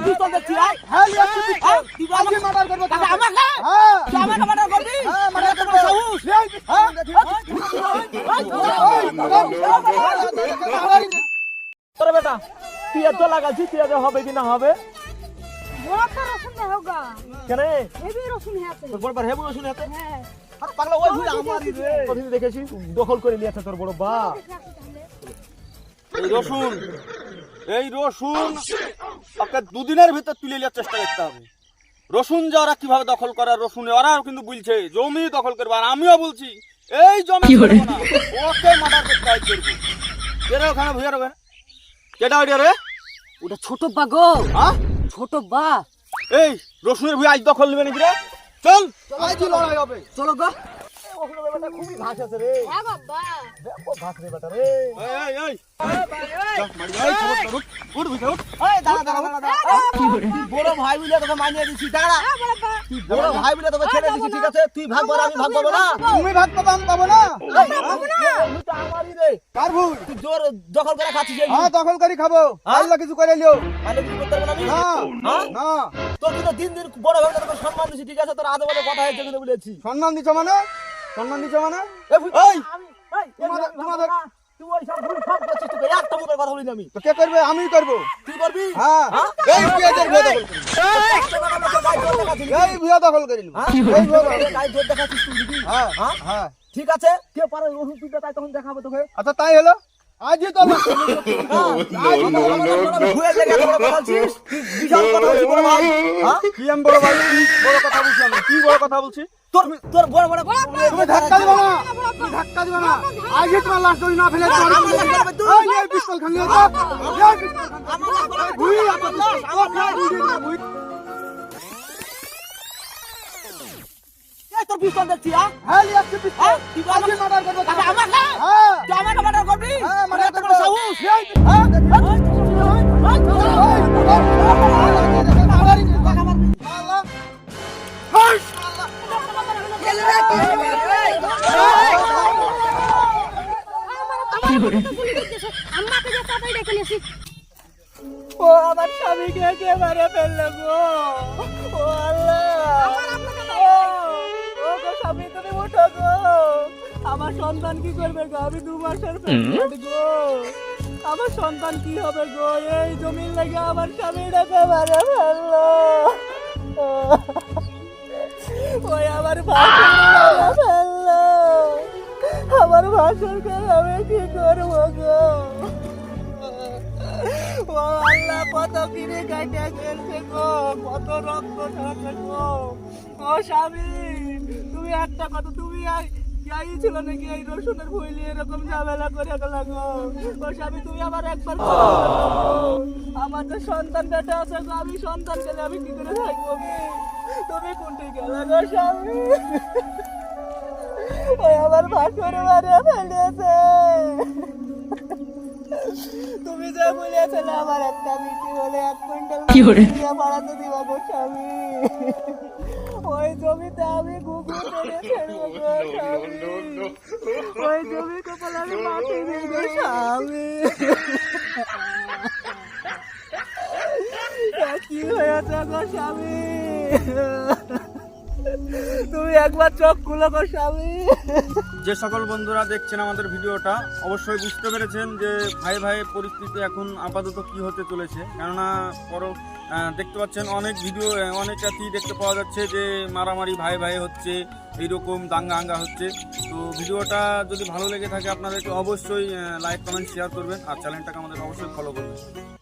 পিস্তল দেখছি আয়। হ্যাঁ লিয়ে আসছি পিস্তল। তুই আজকে মার্ডার করবো কাকা তোকে। আমাকে? হ্যাঁ তুই আমাকে মার্ডার করবি? হ্যাঁ মার্ডার তোর করবো। সাহস? লিয়ে আয় পিস্তল, দেখি। তোর বেটা পেঁয়াজ তো লাগাচ্ছি, পেঁয়াজ হবে কি না হবে বড় রসুন না হোগা কেন হেভি রসুন আছে তোর বড় হেবু শুনে হাতে হ্যাঁ পাগলা ওই ভুল আমারই রে প্রতিদিন দেখেছি দখল করে নিয়েছে তোর বড় বা এই রসুন ওকে দুদিনের ভিতর তুলে নেওয়ার চেষ্টা করতে হবে। রসুন যে ওরা কিভাবে দখল করে, রসুন ওরা কিন্তু বলছে জমি দখল করবে, আর আমিও বলছি এই জমি করবো না, ওকে মার্ডার করতে হয় করবো। কেরা ওখানে ভুইয়া রবে কেটা ওইটা রে? ওটা ছোট বা গো হ্যাঁ ছোট বা এই রসুনের ভুইয়া আজ দখল নেবে নাকি রে? চল আজই লড়াই হবে। চলো গো ওখানে বেটা খুবই ঘাস আছে রে হ্যাঁ বাবা দেখো ঘাস রে বেটা রে এই উঠ ভুইয়া উঠ। এই দাঁড়া দাঁড়া দাঁড়া তুই বড় ভাই বলে তোকে মানিয়ে দিছি দাঁড়া তুই বড় ভাই বলে তোকে ছেড়ে দিছি ঠিক আছে তুই ভাগ কর আমি ভাগ করব না তুমি ভাগ পাবো আমি পাবো না। এই তো আমারই রে কার ভুল? তুই জোর দখল করে খাচ্ছিস এই হ্যাঁ দখল করি খাবো। আল্লাহ কিছু করে লিও। মানে কিছু করতে পারবো না আমি না হ্যাঁ না তোর কিন্তু দিন দিন বড় ভাই তোকে সম্মান দিছি ঠিক আছে তোর আদে বলে কথা হয়েছে কিন্তু বলেছি সম্মান দিছো মানে? সম্মান দিছো মানে? এই আমি এই তোমাদের তুই ওই সব ভুল সব করছিস তুই একটা মুখের কথা বলিনি আমি তো কে করবে? আমিই করবো। তুই করবি হ্যাঁ এই পেঁয়াজের ভুয়া দখল করি। এই ভুয়া দখল করি নিবো। এই ভুয়া দখল করি। গায়ে জোর দেখাচ্ছিস তুই দিবি হ্যাঁ হ্যাঁ হ্যাঁ ঠিক আছে কে পারে রসুন তুলতে তাই তখন দেখাবো তোকে আচ্ছা তাই হলো। আজই তো আমার কি আমি বড় ভাই? বড় কথা বলছি আমি, কি বড় কথা বলছি? তোর বড় বড় তুমি ধাক্কা দিবা না। তুমি ধাক্কা দিবা না। আজই তোমার লাশ ধরি না ফেলে এই এই পিস্তল খান নিয়ে যাও। এই পিস্তল খান। ভুই আপা পিস্তল। ভুই। তোর পিস্তল দেখছি হ্যাঁ লিয়ে আসছি পিস্তল। তুই আজই মার্ডার করবো তোকে। আমাকে হ্যাঁ তুই আমাকে মার্ডার করবি হ্যাঁ মার্ডার তোর করবো। সাহস এই হ্যাঁ আম্মাকে যে চাপাই রেখে নিয়েছি ও আমার স্বামীকে কে মারে ফেললো গো ও আল্লাহ ও গো স্বামী তুমি উঠো গো আমার সন্তান কি করবে গো আমি 2 মাসের প্রেগন্যান্ট গো আমার সন্তান কি হবে গো এই জমির লাগে আমার স্বামীটাকে মারে ফেললো ওই আমার ভাসুর মারে ফেললো আমার ভাসুরকে আমি কি করবো গো ও আল্লাহ কত কিনে কাটে গেছে গো কত রক্ত ঝরছে গো ও স্বামী তুমি একটা কথা তুমি যাই ছিল নাকি এই রসুনের ভুইলি এরকম ঝামেলা করে গেল গো ও স্বামী তুমি আমার একবার আমার তো সন্তান বেটা আছে গো আমি সন্তান পেলে আমি কি করে থাকবো তুমি কোনটি গেলে গো স্বামী ওই আমার ভাসুর মারে ফেলেছে তুমি যে বলেছিলে আমার একটা মিষ্টি বলে 1 কুইন্টাল দিয়ে বাড়াতে দিবা গো স্বামী ওই জমিতে আমি গুগু টেনে ছেড়বো গো স্বামী ওই জমি কপালে আমি মাটি দিই গো স্বামী কি হয়েছে গো স্বামী তুমি একবার চোখ খুলো গো স্বামী যে সকল বন্ধুরা দেখছেন আমাদের ভিডিওটা অবশ্যই বুঝতে পেরেছেন যে ভাই ভাইয়ের পরিস্থিতি এখন আপাতত কি হতে চলেছে, কেননা দেখতে পাচ্ছেন অনেক ভিডিও অনেক জাতি দেখতে পাওয়া যাচ্ছে যে মারামারি ভাই ভাই হচ্ছে, এইরকম দাঙ্গা হাঙ্গা হচ্ছে। তো ভিডিওটা যদি ভালো লেগে থাকে আপনাদেরকে অবশ্যই লাইক কমেন্ট শেয়ার করবেন আর চ্যানেলটাকে আমাদের অবশ্যই ফলো করবেন।